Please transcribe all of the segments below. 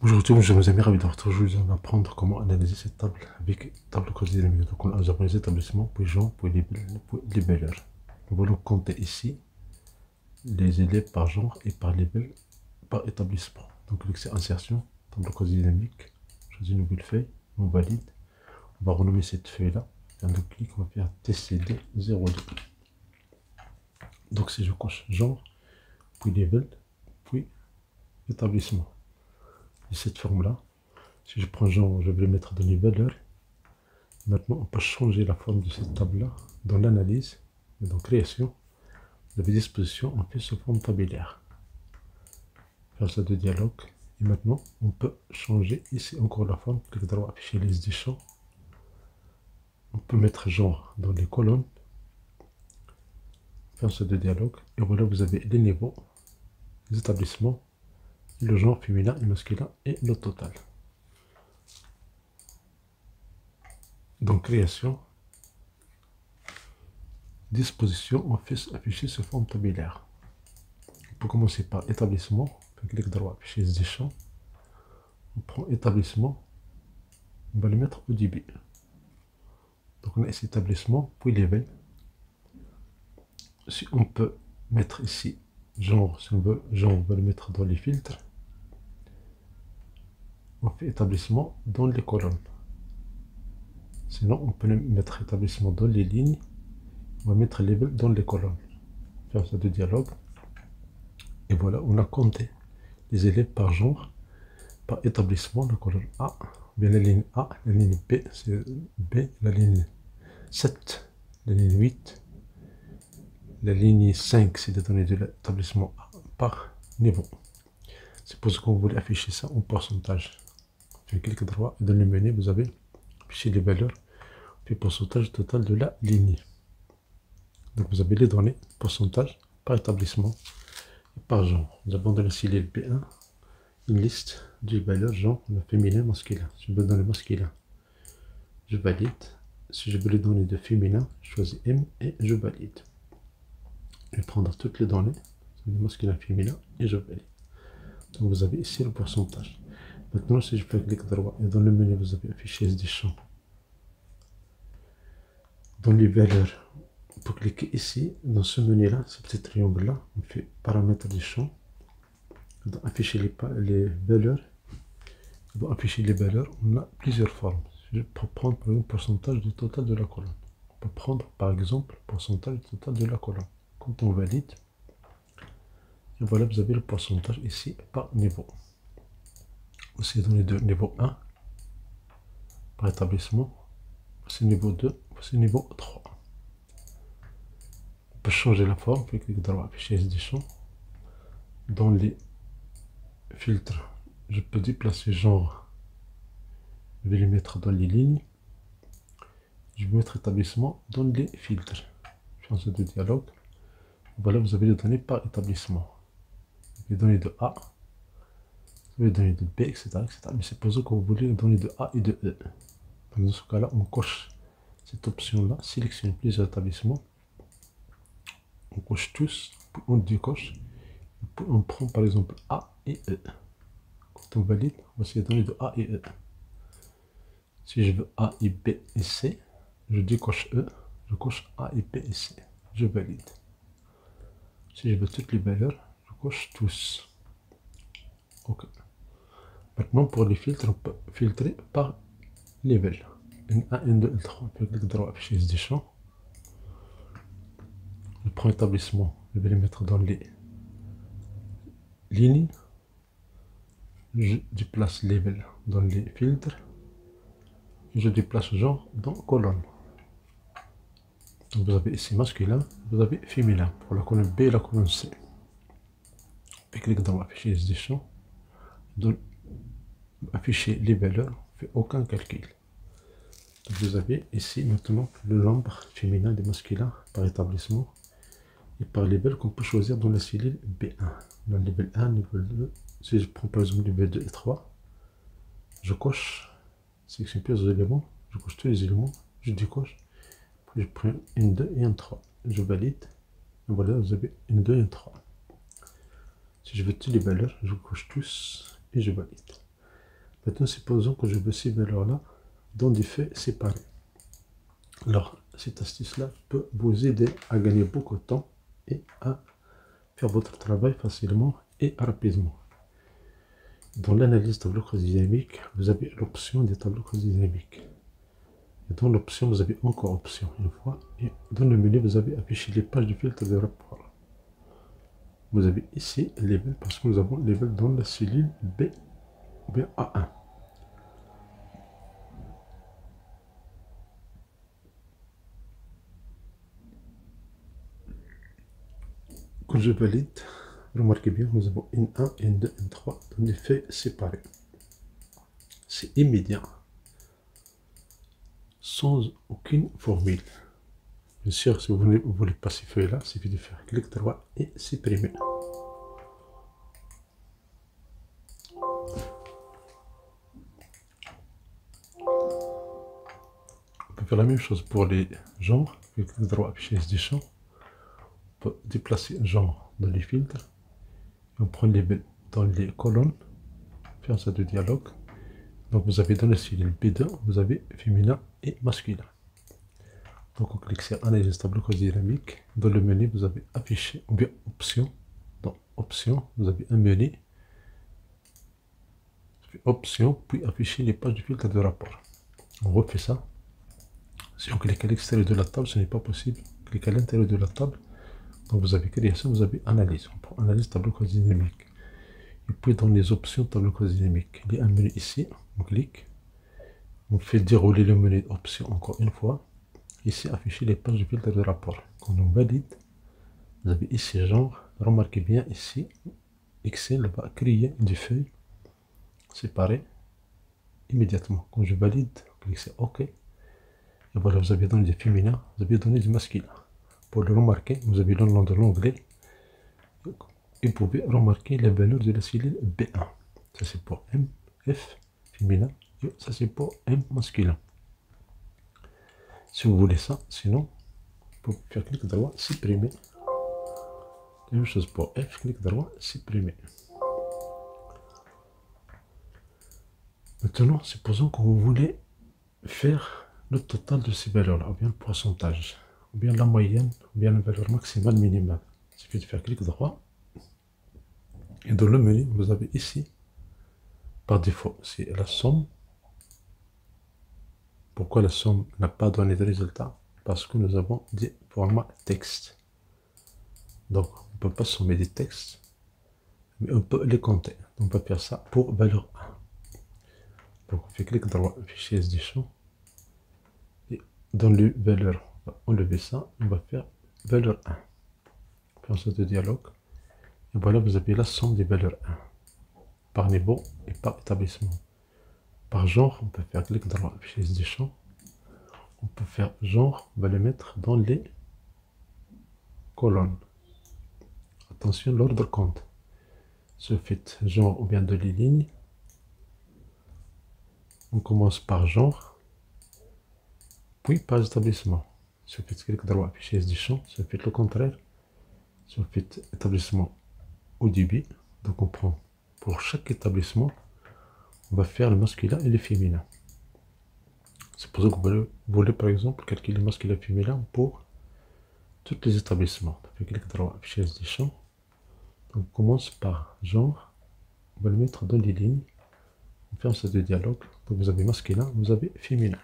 Aujourd'hui, je vous amis, ravi de vous retrouver. Je vais vous apprendre comment analyser cette table avec table croisée dynamique. Donc, on a japonais établissement, puis genre, puis libelleur. Nous allons compter ici les élèves par genre et par label par établissement. Donc, cliquez sur insertion, table croisée dynamique. Choisis une nouvelle feuille, on valide. On va renommer cette feuille-là. Un double clic, on va faire TCD 02. Donc, si je coche genre, puis label, puis établissement. De cette forme-là. Si je prends genre, je vais le mettre dans les valeurs. Maintenant, on peut changer la forme de cette table-là dans l'analyse et dans création. Vous avez disposition, on fait sous forme tabulaire. Faire ça de dialogue. Et maintenant, on peut changer ici encore la forme. Clic droit, afficher liste des champs. On peut mettre genre dans les colonnes. Faire ça de dialogue. Et voilà, vous avez les niveaux, les établissements, le genre féminin et masculin et le total. Donc, création, disposition, on fait afficher sous forme tabulaire. On peut commencer par établissement. Clic droit, afficher des champs. On prend établissement. On va le mettre au début. Donc, on a ici établissement, puis level. Si on peut mettre ici genre, si on veut, genre, on va le mettre dans les filtres. On fait établissement dans les colonnes. Sinon, on peut mettre établissement dans les lignes. On va mettre level dans les colonnes. Faire ça de dialogue. Et voilà, on a compté les élèves par genre, par établissement, la colonne A, bien la ligne A, la ligne B, c'est B, la ligne 7, la ligne 8, la ligne 5, c'est les données de l'établissement A par niveau. C'est pour ce qu'on voulait afficher ça en pourcentage. Puis clic droit et dans le menu, vous avez affiché les valeurs, puis pourcentage total de la ligne. Donc vous avez les données, pourcentage par établissement et par genre. Nous avons dans le cellule B1 une liste des valeurs genre le féminin, masculin. Si je veux donner masculin, je valide. Si je veux les données de féminin, je choisis M et je valide. Je vais prendre toutes les données, masculin, féminin, et je valide. Donc vous avez ici le pourcentage. Maintenant, si je fais clic droit et dans le menu, vous avez affiché des champs. Dans les valeurs, pour cliquer ici, dans ce menu-là, ce petit triangle-là, on fait paramètres des champs. Dans afficher les valeurs, dans afficher les valeurs, on a plusieurs formes. Je peux prendre par exemple pourcentage du total de la colonne. On peut prendre par exemple pourcentage du total de la colonne. Quand on valide, et voilà, vous avez le pourcentage ici par niveau. Aussi dans les deux, niveau 1 par établissement, voici niveau 2, voici niveau 3. On peut changer la forme, puis clic droit, afficher des champs. Dans les filtres, je peux déplacer genre, je vais les mettre dans les lignes. Je vais mettre établissement dans les filtres. Changer de dialogue. Voilà, vous avez les données par établissement. Les données de A, les données de B, etc. Mais c'est pour ça que vous voulez les données de A et de E. Donc dans ce cas-là, on coche cette option-là, sélectionne plusieurs établissements. On coche tous, puis on décoche. Puis on prend par exemple A et E. Quand on valide, voici les données de A et E. Si je veux A et B et C, je décoche E, je coche A et B et C. Je valide. Si je veux toutes les valeurs, je coche tous. Ok. Maintenant, pour les filtres, on peut filtrer par level. N1, N2, N3. On peut cliquer droit, afficher des champs. Je prends établissement, je vais les mettre dans les lignes. Je déplace level dans les filtres. Je déplace genre dans colonne. Donc vous avez ici masculin, vous avez féminin pour la colonne B et la colonne C. Puis cliquez dans afficher des champs. Donc, afficher les valeurs, on ne fait aucun calcul. Donc vous avez ici maintenant le nombre féminin des masculins par établissement et par label qu'on peut choisir dans la cellule B1. Dans le level 1, level 2, si je prends par exemple le level 2 et 3, je coche, sélectionne plusieurs éléments, je coche tous les éléments, je décoche, puis je prends une 2 et un 3, je valide, et voilà, vous avez une 2 et un 3. Si je veux toutes les valeurs, je coche tous et je valide. Maintenant, supposons que je veux ces valeurs-là dans des feuilles séparées. Alors, cette astuce-là peut vous aider à gagner beaucoup de temps et à faire votre travail facilement et rapidement. Dans l'analyse tableau cross-dynamique, vous avez l'option des tableaux cross-dynamiques. Et dans l'option, vous avez encore option une fois. Et dans le menu, vous avez affiché les pages de filtre de rapport. Vous avez ici label parce que nous avons label dans la cellule BA1. Quand je valide, remarquez bien, nous avons N1, N2, N3 dans des feuilles séparées. C'est immédiat, sans aucune formule. Bien sûr, si vous voulez pas ces feuilles-là, il suffit de faire clic droit et supprimer. On peut faire la même chose pour les genres. Clic droit, afficher des champs. On peut déplacer genre dans les filtres. On prend les dans les colonnes. Faire ça de dialogue. Donc vous avez dans la cellule B2, vous avez féminin et masculin. Donc on clique sur analyse tableau cross-dynamique. Dans le menu, vous avez affiché ou bien option. Dans option, vous avez un menu. Option, puis afficher les pages du filtre de rapport. On refait ça. Si on clique à l'extérieur de la table, ce n'est pas possible. Cliquez à l'intérieur de la table. Donc vous avez création, vous avez analyse. On prend analyse tableau cross-dynamique. Et puis dans les options tableau cross-dynamique, il y a un menu ici. On clique. On fait dérouler le menu option encore une fois. Ici, afficher les pages du filtre de rapport. Quand on valide, vous avez ici genre. Remarquez bien ici, Excel va créer des feuilles séparées immédiatement. Quand je valide, clique sur OK. Et voilà, vous avez donné des féminins, vous avez donné du masculin. Pour le remarquer, vous avez le nom de l'onglet. Et vous pouvez remarquer la valeur de la cellule B1. Ça c'est pour M, F, féminin. Et ça c'est pour M, masculin. Si vous voulez ça, sinon, vous pouvez faire clic droit, supprimer. La même chose pour F, clic droit, supprimer. Maintenant, supposons que vous voulez faire le total de ces valeurs-là, ou bien le pourcentage, ou bien la moyenne, ou bien la valeur maximale, minimale. Il suffit de faire clic droit. Et dans le menu, vous avez ici, par défaut, c'est la somme. Pourquoi la somme n'a pas donné de résultat? Parce que nous avons des formats texte. Donc, on ne peut pas sommer des textes, mais on peut les compter. On peut faire ça pour valeur 1. Donc, on fait clic droit, fichier des champs. Et dans le valeur, on va enlever ça. On va faire valeur 1. On fait de dialogue. Et voilà, vous avez la somme des valeurs 1. Par niveau et par établissement. Par genre, on peut faire clic droit, fichier des champs. On peut faire genre, on va les mettre dans les colonnes. Attention, l'ordre compte. Ce fait genre ou bien de les lignes. On commence par genre, puis par établissement. Ce fait clic droit, afficher des champs. Ce fait le contraire. Ce fait établissement au début. Donc on prend pour chaque établissement, on va faire le masculin et le féminin. Supposons que vous voulez par exemple calculer le masculin et le féminin pour tous les établissements. On fait clic droit, afficher des champs. Donc on commence par genre. On va le mettre dans les lignes. On ferme ce dialogue. Donc vous avez masculin, vous avez féminin.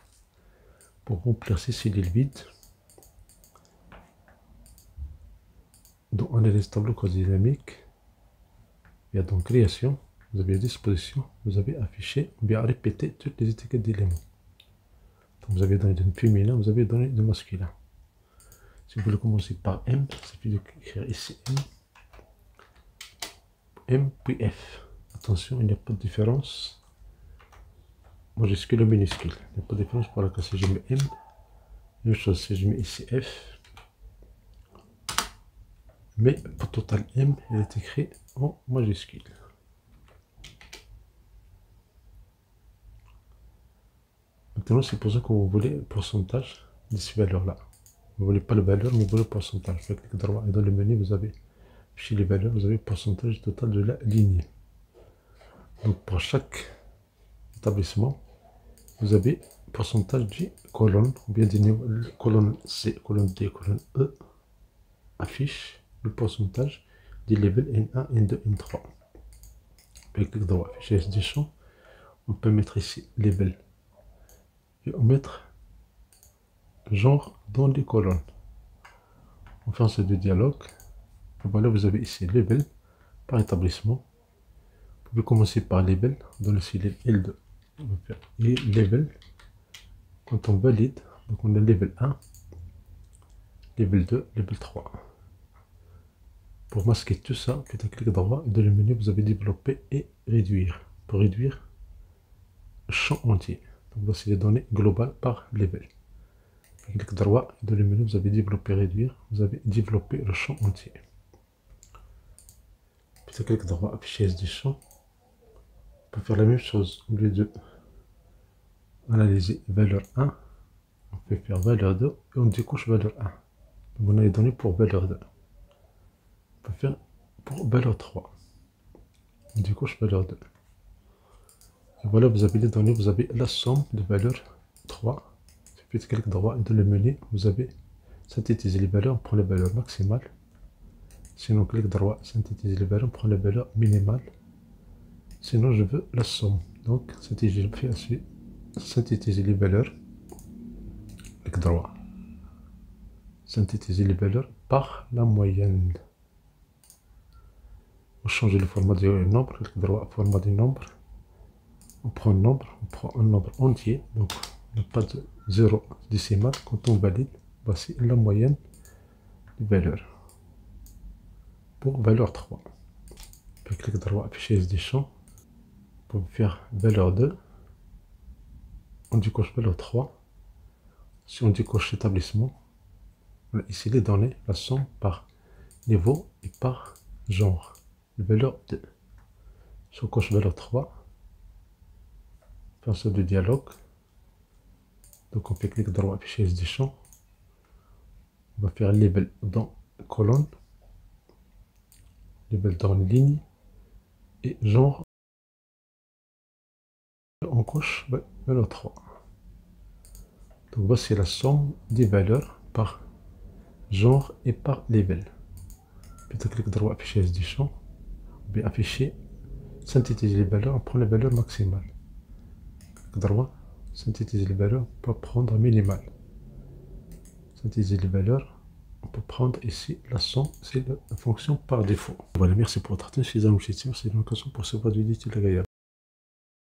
Pour remplir ces cellules vides, dans analyse tableau cross-dynamique, il y a donc création, vous avez disposition, vous avez affiché ou bien répété toutes les étiquettes d'éléments. Donc vous avez donné du féminin, vous avez donné du masculin. Si vous voulez commencer par M, il suffit d'écrire ici M puis F. Attention, il n'y a pas de différence. Majuscule ou minuscule. Il n'y a pas de différence pour laquelle si je mets M. Même chose si je mets ici F. Mais pour total M, il est écrit en majuscule. Maintenant, supposons que vous voulez le pourcentage de ces valeurs-là. Vous ne voulez pas la valeur, mais vous voulez le pourcentage. Faites clic droit et dans le menu, vous avez chez les valeurs, vous avez le pourcentage total de la ligne. Donc pour chaque établissement, vous avez pourcentage de colonne, ou bien des colonne C, colonne D, colonne E, affiche le pourcentage des levels N1, N2, N3. Avec clic droit, affichage des champs, on peut mettre ici level et on mettre genre dans les colonnes. On fait ce de dialogue. Et voilà, vous avez ici level par établissement. Vous pouvez commencer par level dans le cellule L2. On va faire level. Quand on valide, donc on a level 1, level 2, level 3. Pour masquer tout ça, faites un clic droit et dans le menu, vous avez développer et réduire. Pour réduire le champ entier. Donc voici les données globales par level. Clic droit et dans le menu, vous avez développer et réduire. Vous avez développé le champ entier. Faites un clic droit, affichage des champs. On peut faire la même chose au lieu de analyser valeur 1. On peut faire valeur 2 et on décoche valeur 1. Donc on a les données pour valeur 2. On peut faire pour valeur 3. On décoche valeur 2. Et voilà, vous avez les données, vous avez la somme de valeur 3. Faites clic droit et dans le menu, vous avez synthétiser les valeurs, on prend les valeurs maximales. Sinon, clic droit, synthétiser les valeurs, on prend les valeurs minimales. Sinon, je veux la somme. Donc, synthétiser les valeurs. Clic droit. Synthétiser les valeurs par la moyenne. On change le format du nombre. Clic droit, format du nombre. On prend un nombre, on prend un nombre entier. Donc, on n'a pas de 0 décimal. Quand on valide, voici la moyenne des valeurs. Pour valeur 3. Puis clic droit, affichage des champs. Pour faire valeur 2. On décoche valeur 3. Si on décoche établissement, on a ici les données, la somme par niveau et par genre. Valeur 2. Si on coche valeur 3, faire ça de dialogue. Donc on fait clic droit, affichage des champs. On va faire label dans colonne, label dans ligne et genre. On coche valeur 3. Donc voici la somme des valeurs par genre et par label. Puis clic droit, affichage des champs. Bien afficher, synthétiser les valeurs, on prend les valeurs maximales. Clic droit, synthétiser les valeurs pour prendre minimal. Synthétiser les valeurs, on peut prendre ici la somme, c'est la fonction par défaut. Voilà, merci pour votre attention, c'est une occasion pour ce vidéo utile agréable.